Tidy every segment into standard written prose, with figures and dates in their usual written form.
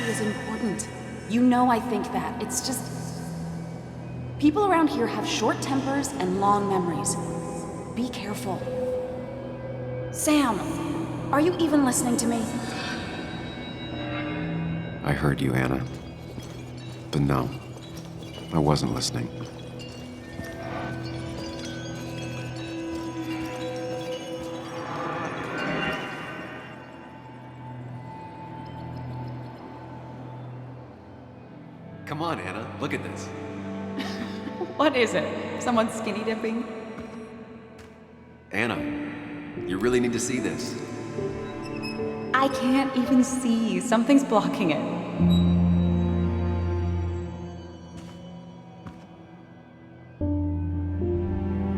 is important. You know I think that. It's just... people around here have short tempers and long memories. Be careful. Sam, are you even listening to me? I heard you, Anna. But no, I wasn't listening. Come on, Anna, look at this. What is it? Someone skinny dipping? Anna, you really need to see this. I can't even see. Something's blocking it.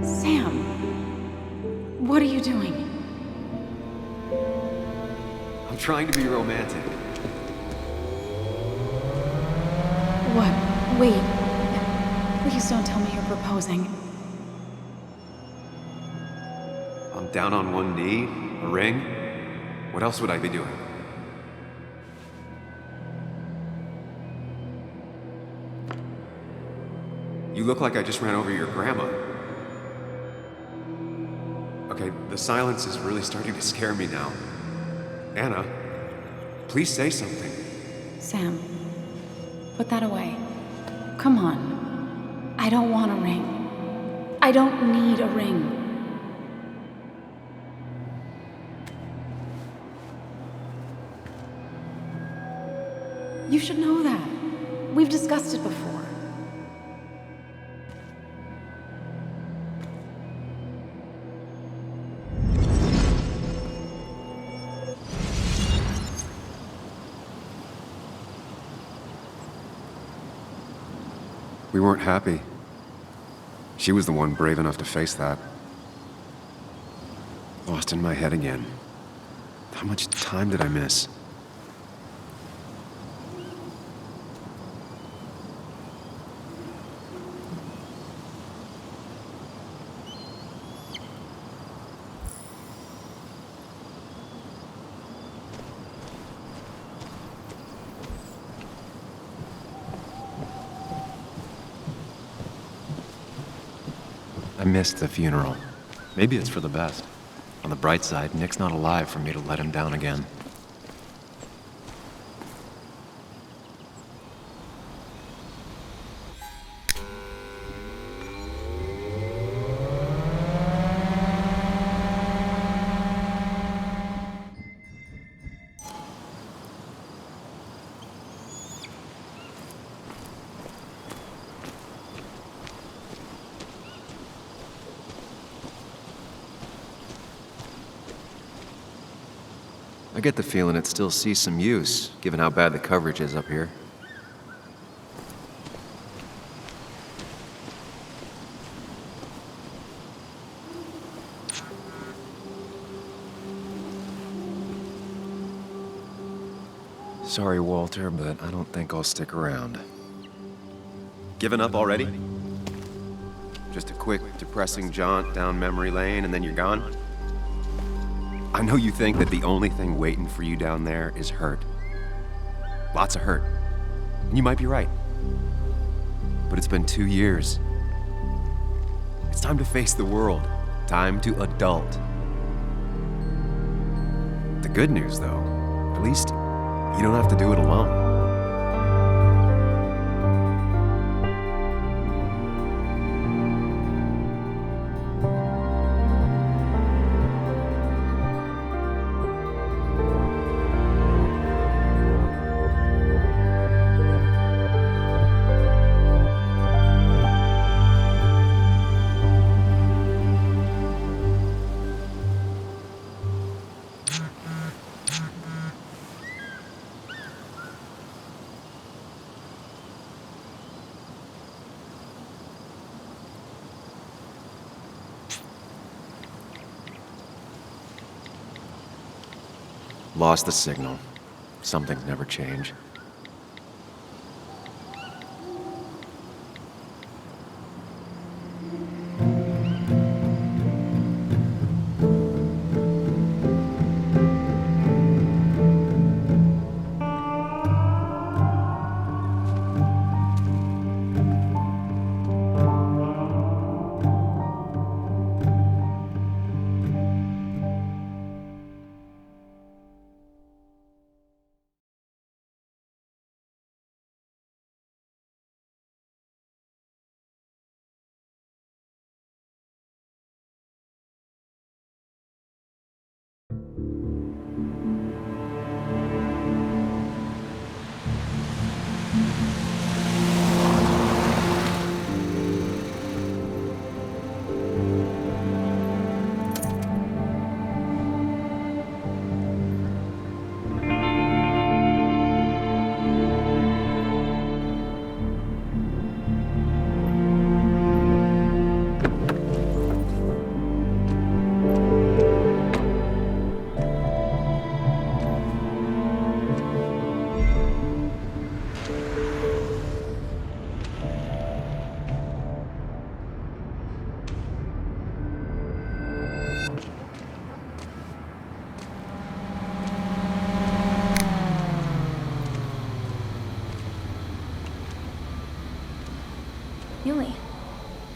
Sam, what are you doing? I'm trying to be romantic. What? Wait. Please don't tell me you're proposing. I'm down on one knee, a ring. What else would I be doing? You look like I just ran over your grandma. Okay, the silence is really starting to scare me now. Anna, please say something. Sam, put that away. Come on. I don't want a ring. I don't need a ring. You should know that. We've discussed it before. We weren't happy. She was the one brave enough to face that. Lost in my head again. How much time did I miss? I missed the funeral. Maybe it's for the best. On the bright side, Nick's not alive for me to let him down again. I get the feeling it still sees some use, given how bad the coverage is up here. Sorry, Walter, but I don't think I'll stick around. Given up already? Just a quick, depressing jaunt down memory lane and then you're gone? I know you think that the only thing waiting for you down there is hurt. Lots of hurt. And you might be right. But it's been 2 years. It's time to face the world. Time to adult. The good news, though, at least you don't have to do it alone. Lost the signal. Some things never change.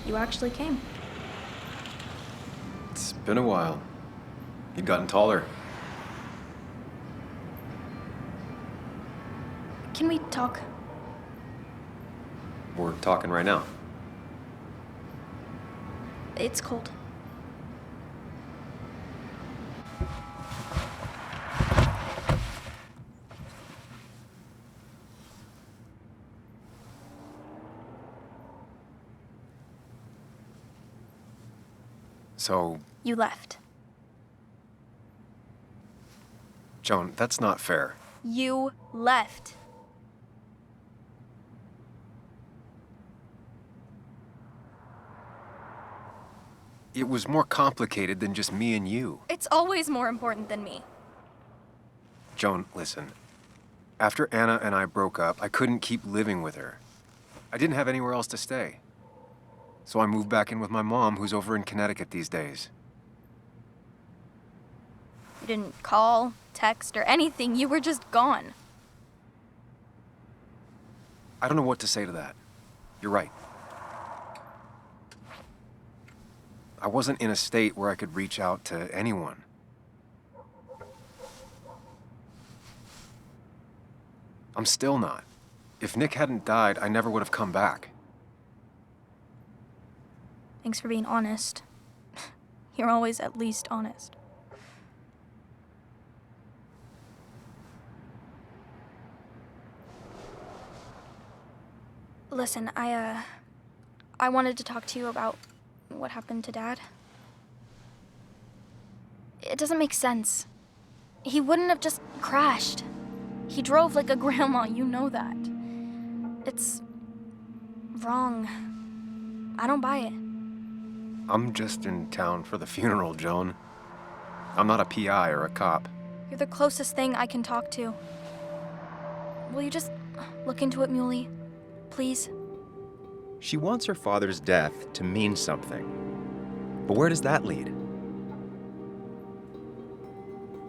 you actually came. It's been a while. You've gotten taller. Can we talk? We're talking right now. It's cold. So, You left. Joan, that's not fair. You left. It was more complicated than just me and you. It's always more important than me. Joan, listen. After Anna and I broke up, I couldn't keep living with her. I didn't have anywhere else to stay. So I moved back in with my mom, who's over in Connecticut these days. You didn't call, text, or anything. You were just gone. I don't know what to say to that. You're right. I wasn't in a state where I could reach out to anyone. I'm still not. If Nick hadn't died, I never would have come back. Thanks for being honest. You're always at least honest. Listen, I wanted to talk to you about what happened to Dad. It doesn't make sense. He wouldn't have just crashed. He drove like a grandma, you know that. It's wrong. I don't buy it. I'm just in town for the funeral, Joan. I'm not a PI or a cop. You're the closest thing I can talk to. Will you just look into it, Muley? Please? She wants her father's death to mean something. But where does that lead?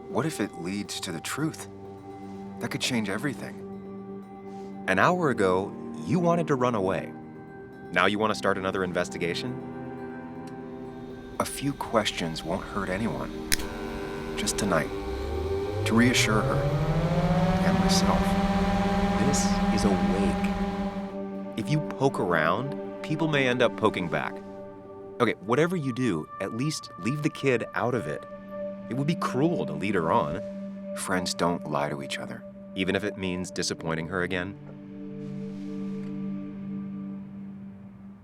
What if it leads to the truth? That could change everything. An hour ago, you wanted to run away. Now you want to start another investigation? A few questions won't hurt anyone. Just tonight. To reassure her. And myself. This is a wake. If you poke around, people may end up poking back. Okay, whatever you do, at least leave the kid out of it. It would be cruel to lead her on. Friends don't lie to each other. Even if it means disappointing her again.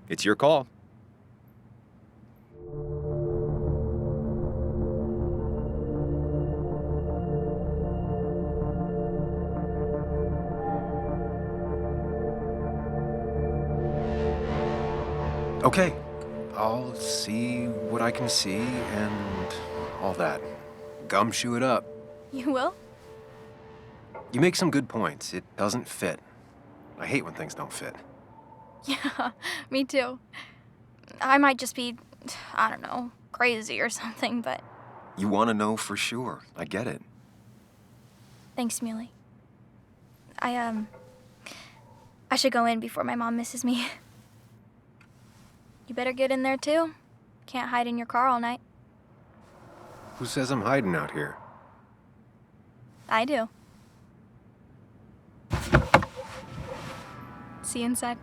It's your call. Okay, I'll see what I can see and all that. Gumshoe it up. You will? You make some good points. It doesn't fit. I hate when things don't fit. Yeah, me too. I might just be, I don't know, crazy or something, but You want to know for sure. I get it. thanks, Muley. I should go in before my mom misses me. You better get in there too. Can't hide in your car all night. Who says I'm hiding out here? I do. See you inside.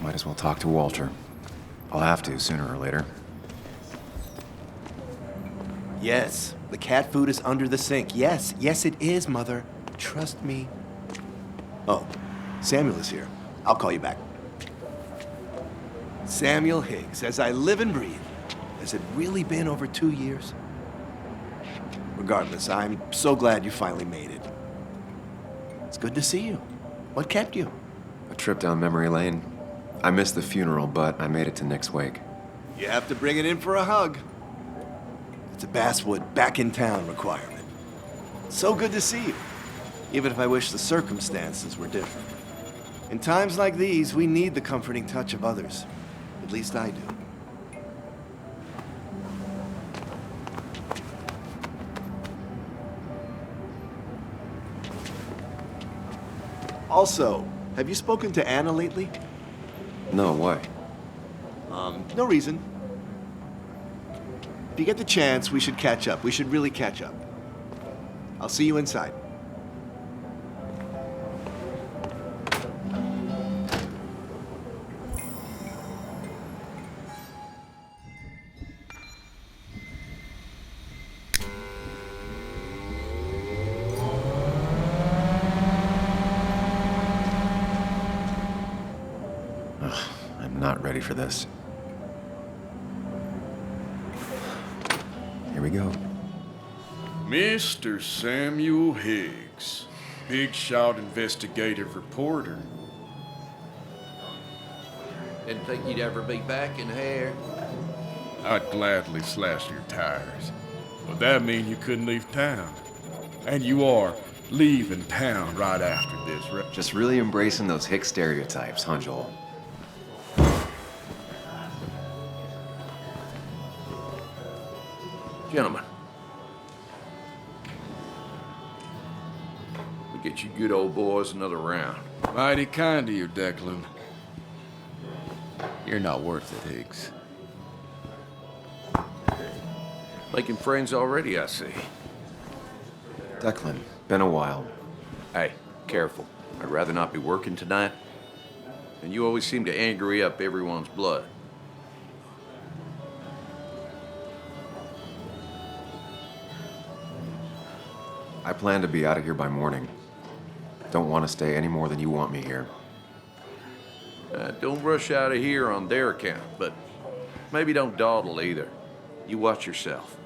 Might as well talk to Walter. I'll have to sooner or later. Yes, the cat food is under the sink. Yes, yes it is, Mother. Trust me. Oh, Samuel is here. I'll call you back. Samuel Higgs, as I live and breathe. Has it really been over 2 years? Regardless, I'm so glad you finally made it. It's good to see you. What kept you? A trip down memory lane. I missed the funeral, but I made it to Nick's wake. You have to bring it in for a hug. It's a Basswood back in town requirement. So good to see you, even if I wish the circumstances were different. In times like these, we need the comforting touch of others. At least I do. Also, have you spoken to Anna lately? No, why? No reason. If you get the chance, we should catch up. We should really catch up. I'll see you inside. I'm not ready for this. Here we go. Mr. Samuel Higgs, big shot investigative reporter. Didn't think you'd ever be back in here. I'd gladly slash your tires. But that mean you couldn't leave town. And you are leaving town right after this, right? Just really embracing those hick stereotypes, huh, Joel? Gentlemen, we get you good old boys another round. Mighty kind of you, Declan. You're not worth it, Higgs. Making friends already, I see. Declan, been a while. Hey, careful. I'd rather not be working tonight. And you always seem to angry up everyone's blood. I plan to be out of here by morning. Don't want to stay any more than you want me here. Don't rush out of here on their account, but maybe don't dawdle either. You watch yourself.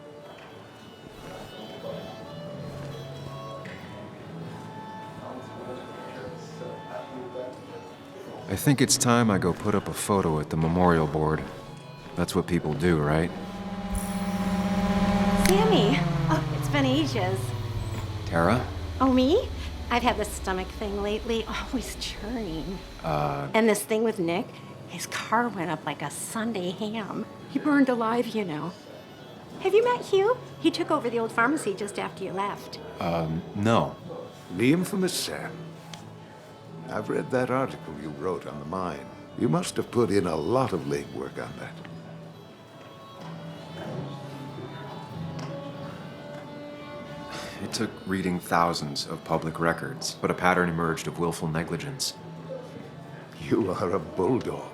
I think it's time I go put up a photo at the memorial board. That's what people do, right? Sammy! Oh, it's been ages. Tara? Oh, me? I've had this stomach thing lately, always churning. And this thing with Nick, his car went up like a Sunday ham. He burned alive, you know. Have you met Hugh? He took over the old pharmacy just after you left. No. The infamous Sam. I've read that article you wrote on the mine. You must have put in a lot of legwork on that. It took reading thousands of public records, but a pattern emerged of willful negligence. You are a bulldog.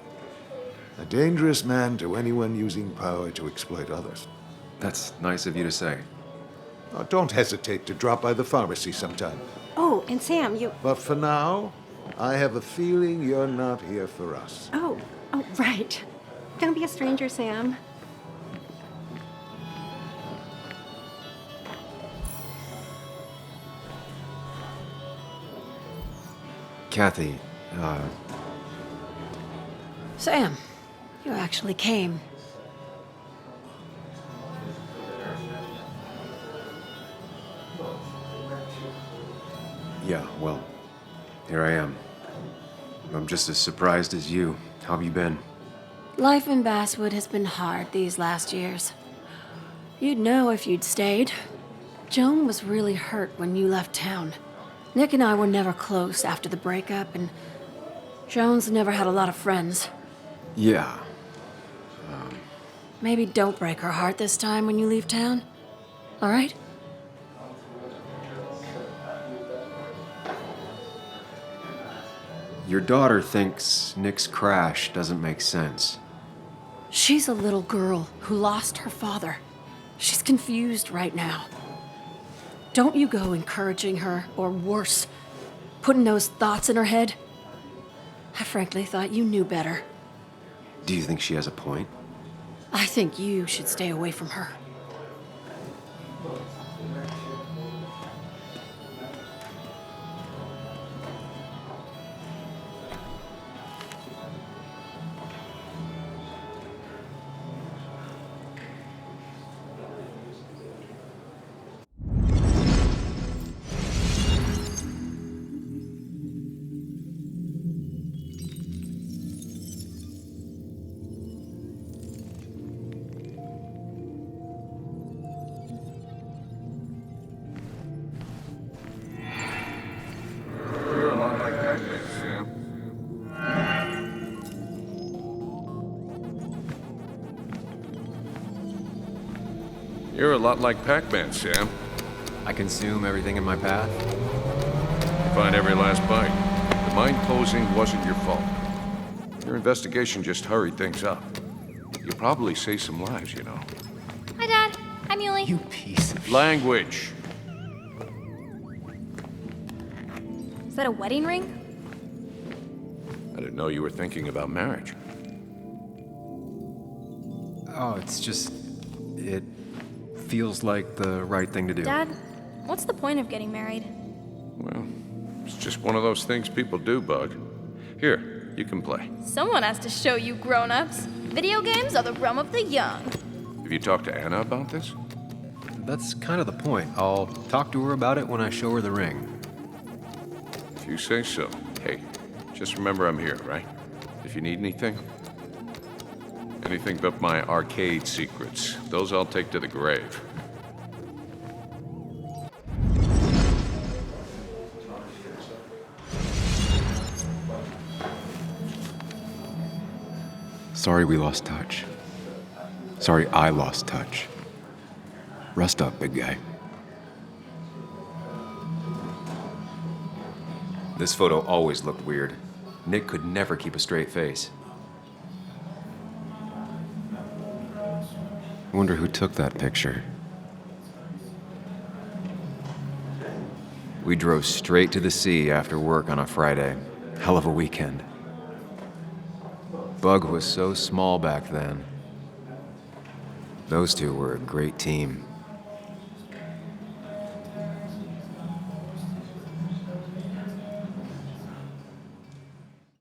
A dangerous man to anyone using power to exploit others. That's nice of you to say. Oh, don't hesitate to drop by the pharmacy sometime. Oh, and Sam, you... But for now, I have a feeling you're not here for us. Oh, right. Don't be a stranger, Sam. Kathy, Sam, you actually came. yeah, well, here I am. I'm just as surprised as you. How have you been? Life in Basswood has been hard these last years. You'd know if you'd stayed. Joan was really hurt when you left town. Nick and I were never close after the breakup, and Joan's never had a lot of friends. Yeah. Maybe don't break her heart this time when you leave town. All right? Your daughter thinks Nick's crash doesn't make sense. She's a little girl who lost her father. She's confused right now. Don't you go encouraging her, or worse, putting those thoughts in her head. I frankly thought you knew better. Do you think she has a point? I think you should stay away from her. You're a lot like Pac-Man, Sam. I consume everything in my path? Find every last bite. The mine closing wasn't your fault. Your investigation just hurried things up. You'll probably save some lives, you know. Hi, Dad. Hi, Muley. You piece of Language. Is that a wedding ring? I didn't know you were thinking about marriage. Oh, it's just... it feels like the right thing to do. Dad, what's the point of getting married? Well, it's just one of those things people do, Bug. Here, you can play. Someone has to show you grown-ups. Video games are the realm of the young. Have you talked to Anna about this? That's kind of the point. I'll talk to her about it when I show her the ring. If you say so. Hey, just remember I'm here, right? If you need anything. Anything but my arcade secrets. Those I'll take to the grave. Sorry we lost touch. Sorry I lost touch. Rest up, big guy. This photo always looked weird. Nick could never keep a straight face. I wonder who took that picture. We drove straight to the sea after work on a Friday. Hell of a weekend. Bug was so small back then. Those two were a great team.